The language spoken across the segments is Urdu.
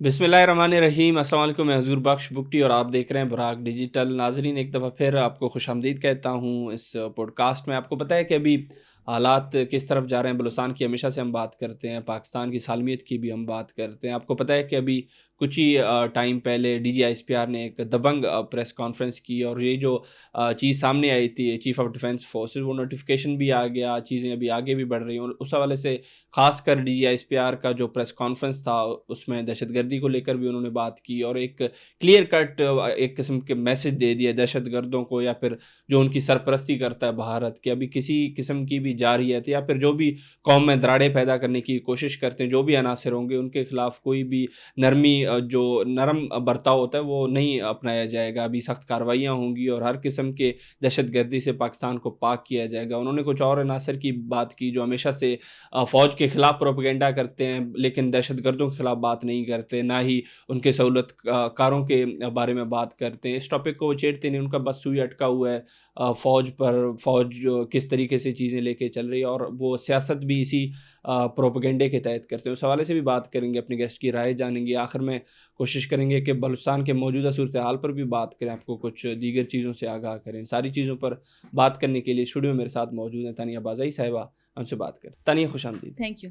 بسم اللہ الرحمن الرحیم. السلام علیکم. میں حضور بخش بکٹی اور آپ دیکھ رہے ہیں براق ڈیجیٹل. ناظرین ایک دفعہ پھر آپ کو خوش آمدید کہتا ہوں اس پوڈ کاسٹ میں. آپ کو پتہ ہے کہ ابھی حالات کس طرف جا رہے ہیں. بلوچستان کی ہمیشہ سے ہم بات کرتے ہیں, پاکستان کی سالمیت کی بھی ہم بات کرتے ہیں. آپ کو پتہ ہے کہ ابھی کچھ ہی ٹائم پہلے D G I S P R نے ایک دبنگ پریس کانفرنس کی, اور یہ جو چیز سامنے آئی تھی چیف آف ڈیفینس فورسز, وہ نوٹیفیکیشن بھی آ گیا, چیزیں ابھی آگے بھی بڑھ رہی ہیں. اس حوالے سے خاص کر D G I S P R کا جو پریس کانفرنس تھا اس میں دہشت گردی کو لے کر بھی انہوں نے بات کی, اور ایک کلیئر کٹ ایک قسم کے میسج دے دیا دہشت گردوں کو, یا پھر جو ان کی سرپرستی کرتا ہے بھارت, کہ ابھی کسی قسم کی بھی جارحیت یا پھر جو بھی قوم میں دراڑے پیدا کرنے کی کوشش کرتے ہیں, جو بھی عناصر ہوں گے, ان کے خلاف کوئی بھی جو نرم برتاؤ ہوتا ہے وہ نہیں اپنایا جائے گا. ابھی سخت کارروائیاں ہوں گی اور ہر قسم کے دہشت گردی سے پاکستان کو پاک کیا جائے گا. انہوں نے کچھ اور عناصر کی بات کی جو ہمیشہ سے فوج کے خلاف پروپیگنڈا کرتے ہیں, لیکن دہشت گردوں کے خلاف بات نہیں کرتے, نہ ہی ان کے سہولت کاروں کے بارے میں بات کرتے ہیں. اس ٹاپک کو وہ چھیڑتے نہیں, ان کا بس سوئی اٹکا ہوا ہے فوج پر, فوج کس طریقے سے چیزیں لے کے چل رہی ہے, اور وہ سیاست بھی اسی پروپیگنڈے کے تحت کرتے ہیں. اس حوالے سے بھی بات کریں گے, اپنے گیسٹ کی رائے جانیں گے. آخر میں کوشش کریں گے کہ بلوچستان کے موجودہ صورتحال پر بھی بات کریں, آپ کو کچھ دیگر چیزوں سے آگاہ کریں. ساری چیزوں پر بات کرنے کے لیے اسٹوڈیو میں میرے ساتھ موجود ہیں تانیہ بازائی صاحبہ, ہم سے بات کریں. تانیہ خوش آمدید. Thank you.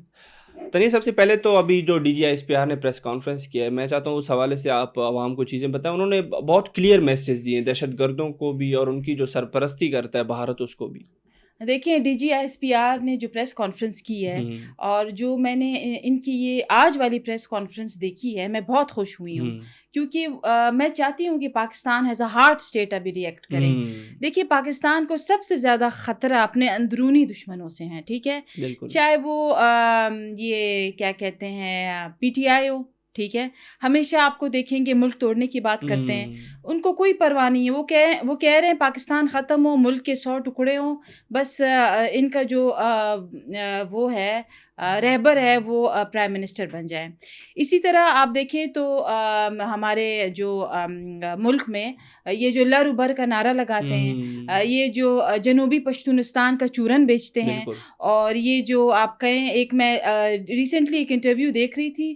تانیہ سب سے پہلے تو ابھی جو D G I S P R نے پریس کانفرنس کیا ہے, میں چاہتا ہوں اس حوالے سے آپ عوام کو چیزیں بتائیں. انہوں نے بہت کلیئر میسیج دیے دہشت گردوں کو بھی, اور ان کی جو سرپرستی کرتا ہے بھارت اس کو بھی. دیکھیں, D G I S P R نے جو پریس کانفرنس کی ہے, اور جو میں نے ان کی یہ آج والی پریس کانفرنس دیکھی ہے, میں بہت خوش ہوئی ہوں, کیونکہ میں چاہتی ہوں کہ Pakistan as a halt state ابھی ریئیکٹ کرے. دیکھیے, پاکستان کو سب سے زیادہ خطرہ اپنے اندرونی دشمنوں سے ہیں, ٹھیک ہے, چاہے وہ یہ کیا کہتے ہیں پی ٹی آئی ہو, ٹھیک ہے, ہمیشہ آپ کو دیکھیں گے ملک توڑنے کی بات کرتے ہیں, ان کو کوئی پرواہ نہیں ہے. وہ کہہ رہے ہیں پاکستان ختم ہو, ملک کے 100 ٹکڑے ہوں, بس ان کا جو وہ ہے رہبر ہے وہ پرائم منسٹر بن جائے. اسی طرح آپ دیکھیں تو ہمارے جو ملک میں یہ جو لر ابر کا نعرہ لگاتے ہیں, یہ جو جنوبی پشتونستان کا چورن بیچتے ہیں, اور یہ جو آپ کہیں, ایک میں ریسنٹلی ایک انٹرویو دیکھ رہی تھی,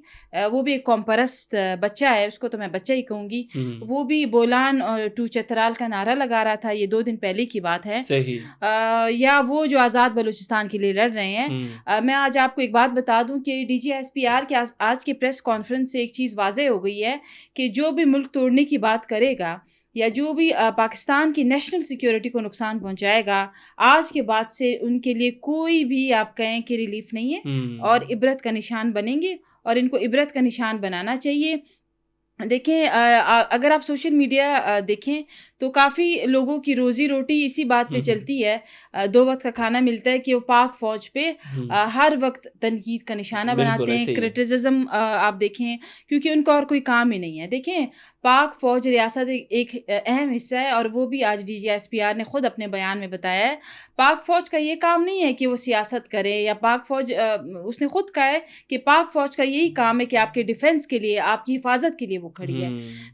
وہ بھی ایک قوم پرست بچہ ہے, اس کو تو میں بچہ ہی کہوں گی, وہ بھی بولان اور ٹو چترال کا نعرہ لگا رہا تھا, یہ 2 دن پہلے کی بات ہے. یا وہ جو آزاد بلوچستان کے لیے لڑ رہے ہیں. میں آج آپ کو ایک بات بتا دوں کہ D G S P R کے آج کے پریس کانفرنس سے ایک چیز واضح ہو گئی ہے کہ جو بھی ملک توڑنے کی بات کرے گا, یا جو بھی پاکستان کی نیشنل سیکیورٹی کو نقصان پہنچائے گا, آج کے بعد سے ان کے لیے کوئی بھی آپ کہیں کہ ریلیف نہیں ہے, اور عبرت کا نشان بنیں گے, اور ان کو عبرت کا نشان بنانا چاہیے. دیکھیں, اگر آپ سوشل میڈیا دیکھیں تو کافی لوگوں کی روزی روٹی اسی بات پہ چلتی ہے, 2 وقت کا کھانا ملتا ہے, کہ وہ پاک فوج پہ ہر وقت تنقید کا نشانہ بناتے ہیں, کرٹیسزم آپ دیکھیں, کیونکہ ان کا اور کوئی کام ہی نہیں ہے. دیکھیں, پاک فوج ریاست ایک اہم حصہ ہے, اور وہ بھی آج D G S P R نے خود اپنے بیان میں بتایا ہے. پاک فوج کا یہ کام نہیں ہے کہ وہ سیاست کرے, یا پاک فوج, اس نے خود کہا ہے کہ پاک فوج کا یہی کام ہے کہ آپ کے ڈیفنس کے لیے, آپ کی حفاظت کے لیے وہ کھڑی ہے.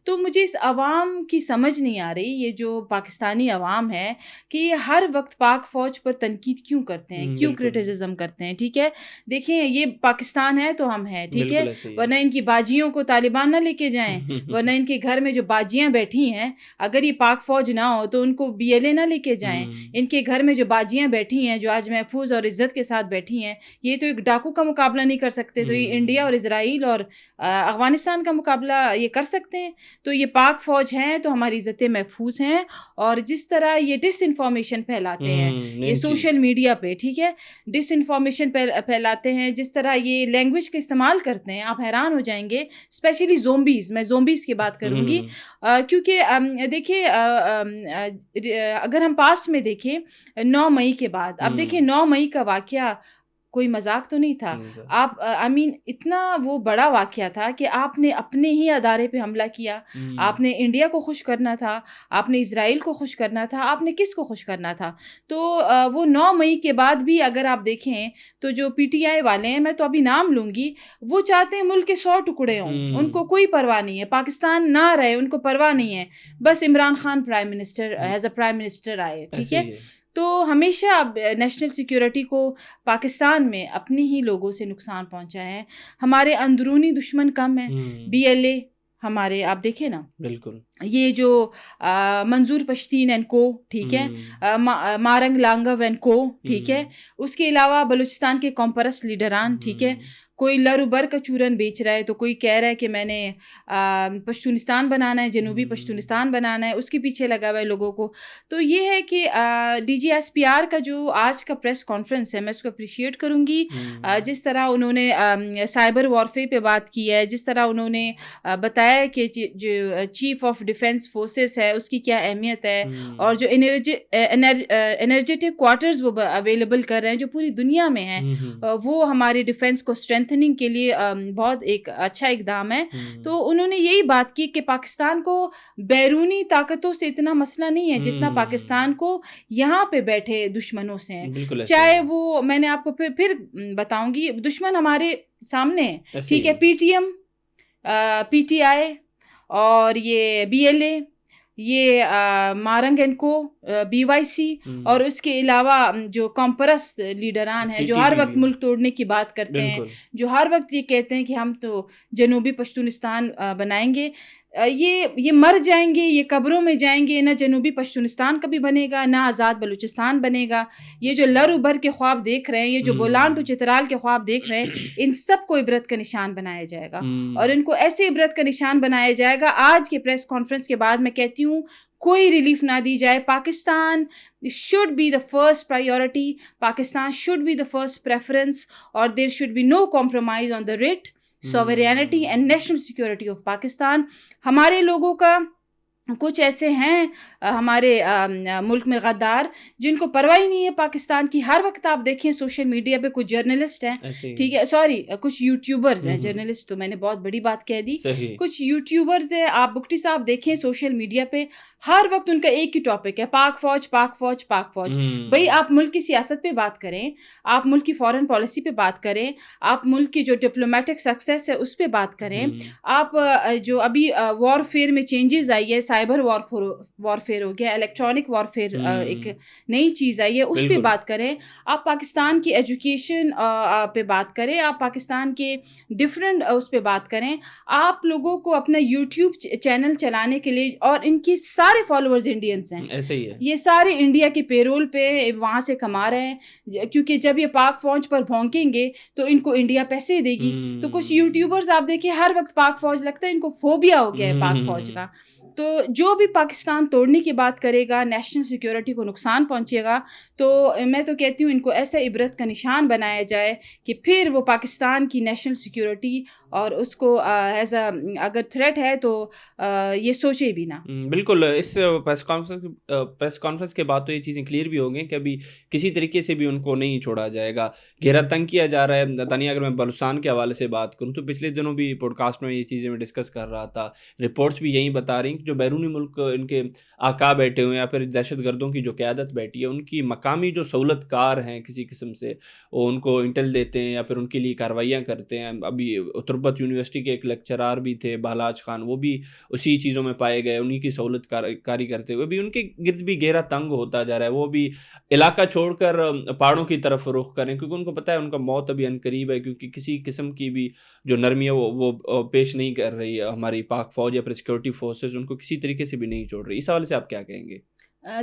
تو مجھے اس عوام کی سمجھ نہیں آ رہی, یہ جو پاکستانی عوام ہے, کہ یہ ہر وقت پاک فوج پر تنقید کیوں کرتے ہیں, کیوں کرٹیسزم کرتے ہیں. ٹھیک ہے, دیکھیں, یہ پاکستان ہے تو ہم ہیں, ٹھیک ہے, ورنہ ان کی باجیوں کو طالبان نہ لے کے جائیں, ورنہ ان کے گھر میں جو باجیاں بیٹھی ہیں, اگر یہ پاک فوج نہ ہو تو ان کو بی ایل اے نہ لے کے جائیں. ان کے گھر میں جو باجیاں بیٹھی ہیں, جو آج محفوظ اور عزت کے ساتھ بیٹھی ہیں, یہ تو ایک ڈاکو کا مقابلہ نہیں کر سکتے, تو یہ انڈیا اور اسرائیل اور افغانستان کا مقابلہ یہ کر سکتے ہیں. تو یہ پاک فوج ہیں تو ہماری عزتیں محفوظ ہیں. اور جس طرح یہ ڈس انفارمیشن پھیلاتے ہیں یہ سوشل میڈیا پہ, ٹھیک ہے, ڈس انفارمیشن پھیلاتے ہیں, جس طرح یہ لینگویج کا استعمال کرتے ہیں, آپ حیران ہو جائیں گے. اسپیشلی زومبیز, میں زومبیز کی بات کروں گی, کیونکہ دیکھیں, اگر ہم پاسٹ میں دیکھیں 9 مئی کے بعد, اب دیکھیں 9 مئی کا واقعہ کوئی مذاق تو نہیں تھا. آپ اتنا وہ بڑا واقعہ تھا کہ آپ نے اپنے ہی ادارے پہ حملہ کیا. آپ نے انڈیا کو خوش کرنا تھا, آپ نے اسرائیل کو خوش کرنا تھا, آپ نے کس کو خوش کرنا تھا. تو وہ 9 مئی کے بعد بھی اگر آپ دیکھیں تو جو پی ٹی آئی والے ہیں, میں تو ابھی نام لوں گی, وہ چاہتے ہیں ملک کے 100 ٹکڑے ہوں, ان کو کوئی پرواہ نہیں ہے, پاکستان نہ رہے, ان کو پرواہ نہیں ہے, بس Imran Khan prime minister as a prime minister آئے. ٹھیک ہے, تو ہمیشہ نیشنل سیکیورٹی کو پاکستان میں اپنے ہی لوگوں سے نقصان پہنچا ہے. ہمارے اندرونی دشمن کم ہیں. BLA ہمارے آپ دیکھیں نا, بالکل یہ جو منظور پشتین اینڈ کو, ٹھیک ہے, مارنگ لانگو اینڈ کو, ٹھیک ہے, اس کے علاوہ بلوچستان کے کمپرس لیڈران, ٹھیک ہے, کوئی لرو بر کا چورن بیچ رہا ہے تو کوئی کہہ رہا ہے کہ میں نے پشتونستان بنانا ہے, جنوبی پشتونستان بنانا ہے, اس کے پیچھے لگا ہوا ہے لوگوں کو. تو یہ ہے کہ DGSPR کا جو آج کا پریس کانفرنس ہے, میں اس کو اپریشیٹ کروں گی. جس طرح انہوں نے سائبر وارفیئر پہ بات کی ہے, جس طرح انہوں نے بتایا کہ جو چیف آف ڈیفینس فورسز ہے اس کی کیا اہمیت ہے, اور جو انرجیٹک کوارٹرز وہ اویلیبل کر رہے ہیں جو پوری دنیا میں ہیں, وہ ہمارے ڈیفینس کو اسٹرینتھننگ کے لیے بہت ایک اچھا اقدام ہے. تو انہوں نے یہی بات کی کہ پاکستان کو بیرونی طاقتوں سے اتنا مسئلہ نہیں ہے جتنا پاکستان کو یہاں پہ بیٹھے دشمنوں سے ہیں. چاہے وہ, میں نے آپ کو پھر بتاؤں گی, دشمن ہمارے سامنے ہے, ٹھیک ہے, PTM, PTI اور یہ BLA, یہ مارنگ اینڈ کو, BYC, اور اس کے علاوہ جو کمپرس لیڈران ہیں جو ہر وقت ملک توڑنے کی بات کرتے ہیں, جو ہر وقت یہ کہتے ہیں کہ ہم تو جنوبی پشتونستان بنائیں گے. یہ مر جائیں گے, یہ قبروں میں جائیں گے. نہ جنوبی پشتونستان کبھی بنے گا, نہ آزاد بلوچستان بنے گا. یہ جو لر و بر کے خواب دیکھ رہے ہیں, یہ جو بولان ٹو چترال کے خواب دیکھ رہے ہیں, ان سب کو عبرت کا نشان بنایا جائے گا, اور ان کو ایسے عبرت کا نشان بنایا جائے گا. آج کے پریس کانفرنس کے بعد میں کہتی ہوں کوئی ریلیف نہ دی جائے. Pakistan should be the first priority, Pakistan should be the first preference, اور there should be no compromise on the writ, sovereignty and national security of Pakistan. ہمارے لوگوں کا کچھ ایسے ہیں ہمارے ملک میں غدار جن کو پرواہ ہی نہیں ہے پاکستان کی. ہر وقت آپ دیکھیں سوشل میڈیا پہ کچھ جرنلسٹ ہیں, ٹھیک ہے, سوری کچھ یوٹیوبرز ہیں, جرنلسٹ تو میں نے بہت بڑی بات کہہ دی, کچھ یوٹیوبرز ہیں. آپ بگٹی صاحب دیکھیں سوشل میڈیا پہ ہر وقت ان کا ایک ہی ٹاپک ہے, پاک فوج, پاک فوج, پاک فوج. بھئی آپ ملک کی سیاست پہ بات کریں, آپ ملک کی فارن پالیسی پہ بات کریں, آپ ملک کی جو ڈپلومیٹک سکسیس ہے اس پہ بات کریں, آپ جو ابھی وارفیئر میں چینجز آئی ہے, سائبر وارفیئر ہو گیا, الیکٹرانک وارفیئر ایک نئی چیز آئی ہے, اس پہ بات کریں. آپ پاکستان کی ایجوکیشن پہ بات کریں, آپ پاکستان کے ڈفرینٹ اس پہ بات کریں. آپ لوگوں کو اپنا یوٹیوب چینل چلانے کے لیے, اور ان کی سارے فالوورز انڈینس ہیں, ایسے ہی ہے, یہ سارے انڈیا کے پیرول پہ وہاں سے کما رہے ہیں, کیونکہ جب یہ پاک فوج پر بھونکیں گے تو ان کو انڈیا پیسے دے گی. تو کچھ یوٹیوبرز آپ دیکھیں ہر وقت پاک فوج, لگتا ہے ان کو فوبیا ہو گیا ہے پاک فوج کا. تو جو بھی پاکستان توڑنے کی بات کرے گا, نیشنل سیکیورٹی کو نقصان پہنچے گا, تو میں تو کہتی ہوں ان کو ایسا عبرت کا نشان بنایا جائے کہ پھر وہ پاکستان کی نیشنل سیکیورٹی اور اس کو ایز اے اگر تھریٹ ہے تو یہ سوچے بھی نہ. بالکل, اس پریس کانفرنس کے بعد تو یہ چیزیں کلیئر بھی ہو گئی کہ ابھی کسی طریقے سے بھی ان کو نہیں چھوڑا جائے گا, گھیرا تنگ کیا جا رہا ہے. دانیہ, اگر میں بلوچستان کے حوالے سے بات کروں تو پچھلے دنوں بھی پوڈ کاسٹ میں یہ چیزیں میں ڈسکس کر رہا تھا, رپورٹس بھی یہی بتا رہی ہیں کہ جو بیرونی ملک ان کے آقا بیٹھے ہوئے یا پھر دہشت گردوں کی جو قیادت بیٹھی ہے, ان کی مقامی جو سہولت کار ہیں کسی قسم سے, وہ ان کو انٹل دیتے ہیں یا پھر ان کے لیے کارروائیاں کرتے ہیں. ابھی تربت یونیورسٹی کے ایک لیکچرار بھی تھے بالاج خان, وہ بھی اسی چیزوں میں پائے گئے, انہی کی سہولت کاری کرتے ہوئے بھی ان کے گرد بھی گھیرا تنگ ہوتا جا رہا ہے. وہ بھی علاقہ چھوڑ کر پہاڑوں کی طرف رخ کریں, کیونکہ ان کو پتہ ہے ان کا موت ابھی ان قریب ہے, کیونکہ کسی قسم کی بھی جو نرمی ہے وہ پیش نہیں کر رہی ہے ہماری پاک فوج یا پھر سیکورٹی فورسز, ان کو کسی طریقے سے بھی نہیں چھوڑ رہی. اس حوالے سے آپ کیا کہیں گے؟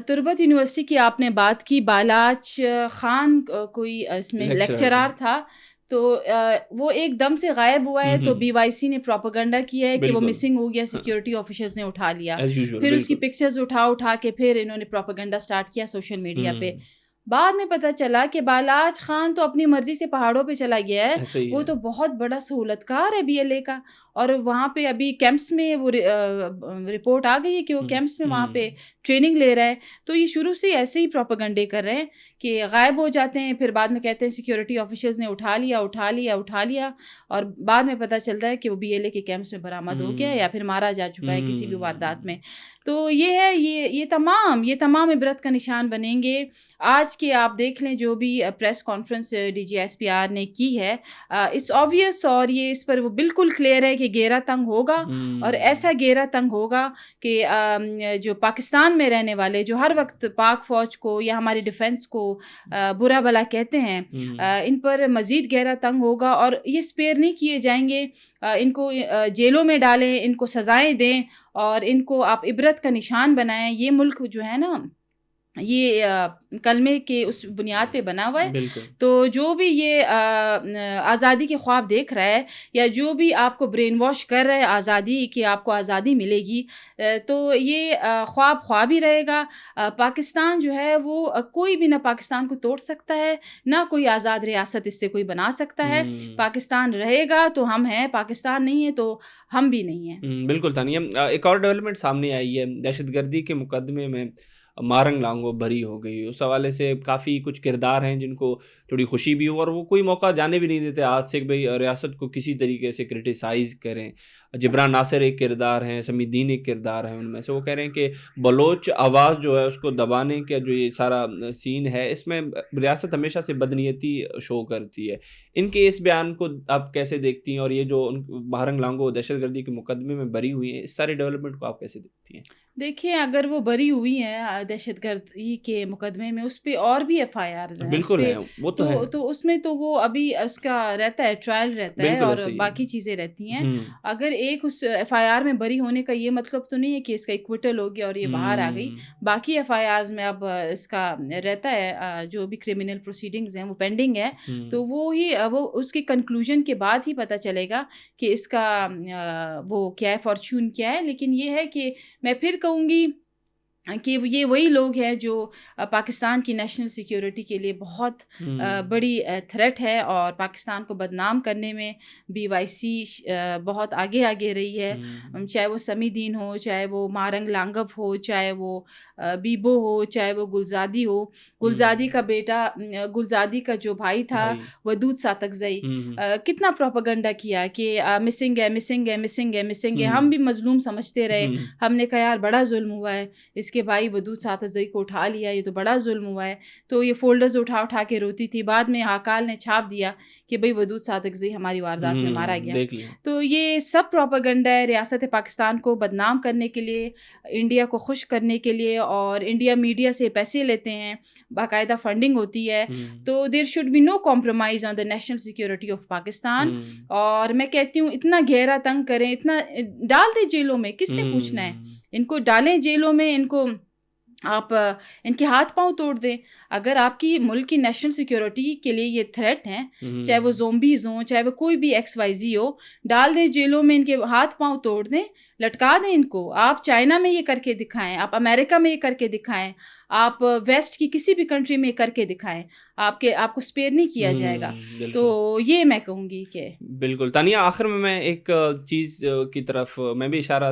تربت یونیورسٹی کی آپ نے بات کی, بالاج خان کوئی اس میں لیکچرار تھا, تو وہ ایک دم سے غائب ہوا ہے, تو BYC نے پروپیگنڈا کیا ہے کہ وہ مسنگ ہو گیا, سیکیورٹی آفیشرز نے اٹھا لیا, پھر اس کی پکچرز اٹھا کے پھر انہوں نے پروپیگنڈا سٹارٹ کیا سوشل میڈیا پہ. بعد میں پتہ چلا کہ بالاج خان تو اپنی مرضی سے پہاڑوں پہ چلا گیا ہے, وہ تو بہت بڑا سہولت کار ہے BLA کا, اور وہاں پہ ابھی کیمپس میں وہ رپورٹ آ گئی ہے کہ وہ کیمپس میں وہاں پہ ٹریننگ لے رہا ہے. تو یہ شروع سے ایسے ہی پروپیگنڈے کر رہے ہیں کہ غائب ہو جاتے ہیں, پھر بعد میں کہتے ہیں سیکیورٹی آفیشرز نے اٹھا لیا, اور بعد میں پتہ چلتا ہے کہ وہ BLA کے کیمپس میں برآمد ہو گیا یا پھر مارا جا چکا ہے کسی بھی واردات میں. تو یہ ہے, یہ تمام عبرت کا نشان بنیں گے. آج کے آپ دیکھ لیں جو بھی press conference D G S P R نے کی ہے, اٹس آبویس, اور یہ اس پر وہ بالکل کلیئر ہے کہ گھیرا تنگ ہوگا, اور ایسا گھیرا تنگ ہوگا کہ جو پاکستان میں رہنے والے جو ہر وقت پاک فوج کو یا ہماری ڈیفنس کو برا بھلا کہتے ہیں, ان پر مزید گہرا تنگ ہوگا, اور یہ سپیئر نہیں کیے جائیں گے. ان کو جیلوں میں ڈالیں, ان کو سزائیں دیں, اور ان کو آپ عبرت کا نشان بنائیں. یہ ملک جو ہے نا, یہ کلمے کے اس بنیاد پہ بنا ہوا ہے. تو جو بھی یہ آزادی کے خواب دیکھ رہا ہے, یا جو بھی آپ کو برین واش کر رہا ہے آزادی کہ آپ کو آزادی ملے گی, تو یہ خواب ہی رہے گا. پاکستان جو ہے وہ کوئی بھی نہ پاکستان کو توڑ سکتا ہے, نہ کوئی آزاد ریاست اس سے کوئی بنا سکتا ہے. پاکستان رہے گا تو ہم ہیں, پاکستان نہیں ہے تو ہم بھی نہیں ہیں. بالکل تانیہ, ایک اور ڈیولپمنٹ سامنے آئی ہے, دہشت گردی کے مقدمے میں مارنگ لانگو بری ہو گئی. اس حوالے سے کافی کچھ کردار ہیں جن کو تھوڑی خوشی بھی ہو, اور وہ کوئی موقع جانے بھی نہیں دیتے آج سے کہ بھئی ریاست کو کسی طریقے سے کرٹیسائز کریں. جبران ناصر ایک کردار ہیں, سمیع الدین ایک کردار ہیں ان میں سے. وہ کہہ رہے ہیں کہ بلوچ آواز جو ہے اس کو دبانے کا جو یہ سارا سین ہے, اس میں ریاست ہمیشہ سے بدنیتی شو کرتی ہے. ان کے اس بیان کو آپ کیسے دیکھتی ہیں, اور یہ جو مارنگ لانگو دہشت گردی کے مقدمے میں بری ہوئی ہیں, اس سارے ڈیولپمنٹ کو آپ کیسے دیکھتی ہیں؟ دیکھیں, اگر وہ بری ہوئی ہیں دہشت گردی کے مقدمے میں, اس پہ اور بھی ایف آئی آرز ہیں. بالکل ہیں, وہ تو ہے. تو اس میں تو وہ ابھی اس کا رہتا ہے, ٹرائل رہتا ہے, اور باقی چیزیں رہتی ہیں. اگر ایک اس ایف آئی آر میں بری ہونے کا یہ مطلب تو نہیں ہے کہ اس کا ایکویٹل ہو گیا اور یہ باہر آ گئی. باقی ایف آئی آرز میں اب اس کا رہتا ہے, جو بھی کرمنل پروسیڈنگز ہیں وہ پینڈنگ ہے. تو وہ اس کے کنکلوژن کے بعد ہی پتہ چلے گا کہ اس کا وہ کیا ہے, فارچون کیا ہے. لیکن یہ ہے کہ میں پھر کہوں گی کہ یہ وہی لوگ ہیں جو پاکستان کی نیشنل سیکیورٹی کے لیے بہت بڑی تھریٹ ہے, اور پاکستان کو بدنام کرنے میں بی وائی سی بہت آگے رہی ہے. چاہے وہ سمیع الدین ہو, چاہے وہ مارنگ لانگو ہو, چاہے وہ بیبو ہو, چاہے وہ گلزادی ہو. گلزادی کا بیٹا, گلزادی کا جو بھائی تھا ودود ساتکزئی, کتنا پروپیگنڈا کیا کہ مسنگ ہے. ہم بھی مظلوم سمجھتے رہے, ہم نے کہا یار بڑا ظلم ہوا ہے, اس کے بھائی ودود ساتکزئی کو اٹھا لیا, یہ تو بڑا ظلم ہوا ہے. تو یہ فولڈرز اٹھا کے روتی تھی. بعد میں ہاکال نے چھاپ دیا کہ بھئی ودود ساتکزئی ہماری واردات میں مارا گیا. تو یہ سب پروپیگنڈا ہے ریاست پاکستان کو بدنام کرنے کے لیے, انڈیا کو خوش کرنے کے لیے, اور انڈیا میڈیا سے پیسے لیتے ہیں, باقاعدہ فنڈنگ ہوتی ہے. تو there should be no compromise on the national security of Pakistan. اور میں کہتی ہوں اتنا گہرا تنگ کریں, اتنا ڈال دیں جیلوں میں, کس نے پوچھنا ہے. ان کو ڈالیں جیلوں میں, ان کو آپ ان کے ہاتھ پاؤں توڑ دیں. اگر آپ کی ملک کی نیشنل سیکیورٹی کے لیے یہ تھریٹ ہیں, چاہے وہ زومبیز ہوں, چاہے وہ کوئی بھی ایکس وائی زی ہو, ڈال دیں جیلوں میں, ان کے ہاتھ پاؤں توڑ دیں, لٹکا دیں ان کو. آپ چائنا میں یہ کر کے دکھائیں, آپ امریکہ میں یہ کر کے دکھائیں, آپ ویسٹ کی کسی بھی کنٹری میں کر کے دکھائیں, آپ کو سپیئر نہیں کیا جائے گا. تو یہ میں کہوں گی کہ بالکل. تانیہ, آخر میں ایک چیز کی طرف میں بھی اشارہ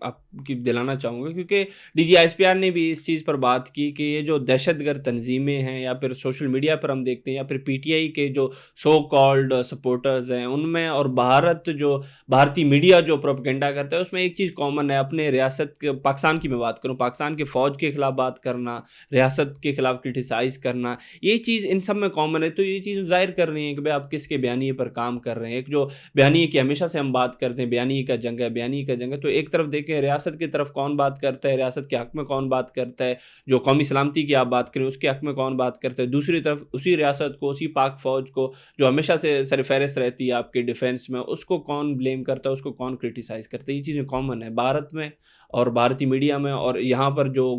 آپ کی دلانا چاہوں گا, کیونکہ D G S P R نے بھی اس چیز پر بات کی کہ یہ جو دہشت گرد تنظیمیں ہیں, یا پھر سوشل میڈیا پر ہم دیکھتے ہیں, یا پھر پی ٹی آئی کے جو سو کالڈ سپورٹرز ہیں ان میں, اور بھارتی میڈیا جو پروپیگنڈا کرتا ہے, اس میں ایک چیز کامن ہے. اپنے ریاست کے, پاکستان کی میں بات کروں, پاکستان کے فوج کے خلاف بات کرنا, ریاست کے خلاف کرٹیسائز کرنا, یہ چیز ان سب میں کامن ہے. تو یہ چیز ظاہر کر رہی ہے کہ بھئی آپ کس کے بیانیے پر کام کر رہے ہیں. ایک جو بیانیے کی ہمیشہ سے ہم بات کرتے ہیں, بیانیے کا جنگ ہے. تو ایک طرف دیکھیں ریاست کی طرف کون بات کرتا ہے, ریاست کے حق میں کون بات کرتا ہے, جو قومی سلامتی کی آپ بات کریں اس کے حق میں کون بات کرتا ہے. دوسری طرف اسی ریاست کو, اسی پاک فوج کو جو ہمیشہ سے سرفہرست رہتی ہے آپ کے ڈیفینس میں, اس کو کون بلیم کرتا ہے, اس کو کون کرٹیسائز کرتا ہے. یہ چیزیں کامن ہے بھارت میں اور بھارتی میڈیا میں, اور یہاں پر جو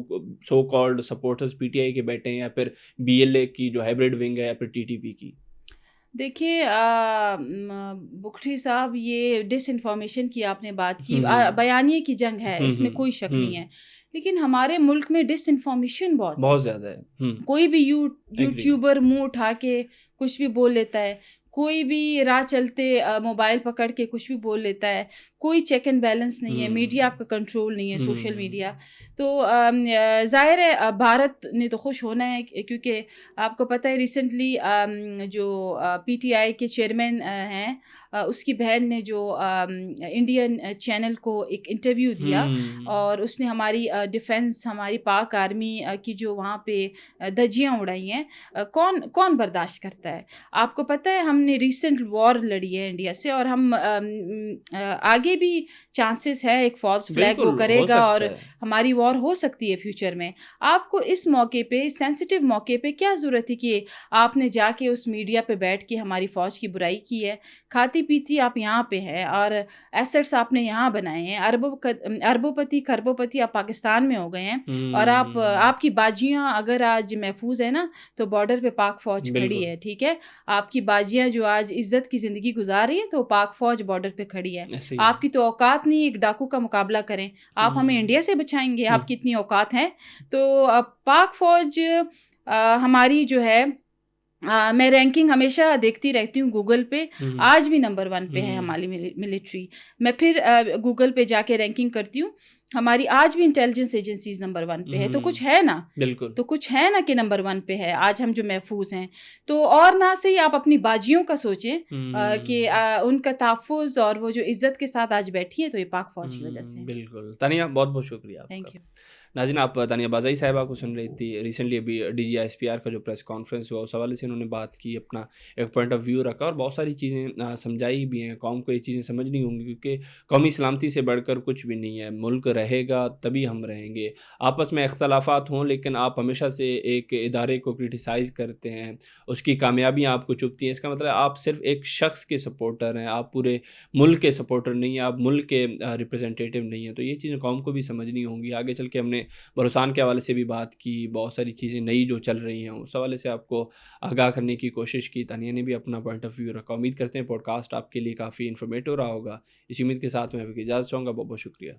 so called supporters P T I کے بیٹھے ہیں, یا پھر بی ایل اے کی جو ہائبرڈ ونگ ہے, یا پھر ٹی ٹی پی کی. دیکھیے بکھٹی صاحب, یہ ڈس انفارمیشن کی آپ نے بات کی, بیانیے کی جنگ ہے, اس میں کوئی شک نہیں ہے. لیکن ہمارے ملک میں ڈس انفارمیشن بہت زیادہ ہے. کوئی بھی یوٹیوبر منہ اٹھا کے کچھ بھی بول لیتا ہے, کوئی بھی راہ چلتے موبائل پکڑ کے کچھ بھی بول لیتا ہے, کوئی چیک اینڈ بیلنس نہیں ہے, میڈیا آپ کا کنٹرول نہیں ہے, سوشل میڈیا. تو ظاہر ہے بھارت نے تو خوش ہونا ہے, کیونکہ آپ کو پتہ ہے ریسنٹلی جو پی ٹی آئی کے چیئرمین ہیں, اس کی بہن نے جو انڈین چینل کو ایک انٹرویو دیا, اور اس نے ہماری ڈیفینس, ہماری پاک آرمی کی جو وہاں پہ دھجیاں اڑائی ہیں, کون برداشت کرتا ہے. آپ کو پتہ ہے ہم نے ریسنٹ وار لڑی ہے انڈیا سے, اور ہم آگے بھی چانسز ہے ایک فالس فلیگ وہ کرے گا, اور ہماری وار ہو سکتی ہے فیوچر میں. آپ کو اس موقع پہ, سینسٹیو موقع پہ کیا ضرورت ہے کہ آپ نے جا کے اس میڈیا پہ بیٹھ کے ہماری فوج کی برائی کی ہے. کھاتی پیتی آپ یہاں پہ ہے, اور ایسٹس آپ نے یہاں بنائے ہیں, اربوں پتی کھربوں پتی آپ پاکستان میں ہو گئے ہیں, اور آپ کی باجیاں اگر آج محفوظ ہے نا تو بارڈر پہ پاک فوج کھڑی ہے, ٹھیک ہے. آپ کی باجیاں جو آج عزت کی زندگی گزار رہی ہیں تو پاک فوج بارڈر پہ کھڑی ہے. آپ کی تو اوقات نہیں ایک ڈاکو کا مقابلہ کریں, آپ ہمیں انڈیا سے بچائیں گے, آپ کی اتنی اوقات ہیں. تو پاک فوج ہماری جو ہے, میں رینکنگ ہمیشہ دیکھتی رہتی ہوں گوگل پہ, آج بھی نمبر 1 پہ ہے ہماری ملٹری. میں پھر گوگل پہ جا کے رینکنگ کرتی ہوں, ہماری آج بھی انٹیلیجنس ایجنسیز نمبر 1 پہ ہے. تو کچھ ہے نا, بالکل, تو کچھ ہے نا کہ نمبر 1 پہ ہے آج ہم جو محفوظ ہیں. تو اور نہ سے ہی آپ اپنی باجیوں کا سوچیں کہ ان کا تحفظ اور وہ جو عزت کے ساتھ آج بیٹھی ہے تو یہ پاک فوج کی وجہ سے. بالکل تانیہ, بہت بہت شکریہ آپ کا. Thank you. ناظرین, آپ تانیہ بازائی صاحبہ کو سن رہی تھی. ریسنٹلی ابھی D G S P R کا جو پریس کانفرنس ہوا اس حوالے سے انہوں نے بات کی, اپنا ایک پوائنٹ آف ویو رکھا, اور بہت ساری چیزیں سمجھائی بھی ہیں. قوم کو یہ چیزیں سمجھنی ہوں گی, کیونکہ قومی سلامتی سے بڑھ کر کچھ بھی نہیں ہے. ملک رہے گا تبھی ہم رہیں گے. آپس میں اختلافات ہوں, لیکن آپ ہمیشہ سے ایک ادارے کو کرٹیسائز کرتے ہیں, اس کی کامیابیاں آپ کو چبھتی ہیں. اس کا مطلب آپ صرف ایک شخص کے سپورٹر ہیں, آپ پورے ملک کے سپورٹر نہیں ہیں, آپ ملک کے ریپرزنٹیٹیو نہیں ہیں. تو یہ چیزیں قوم کو بھی سمجھنی ہوں گی. آگے چل کے ہم نے بلوچستان کے حوالے سے بھی بات کی, بہت ساری چیزیں نئی جو چل رہی ہیں اس حوالے سے آپ کو آگاہ کرنے کی کوشش کی. تانیہ نے بھی اپنا پوائنٹ آف ویو رکھا. امید کرتے ہیں پوڈ کاسٹ آپ کے لیے کافی انفارمیٹو رہا ہوگا. اسی امید کے ساتھ میں آپ کی اجازت چاہوں گا. بہت بہت شکریہ.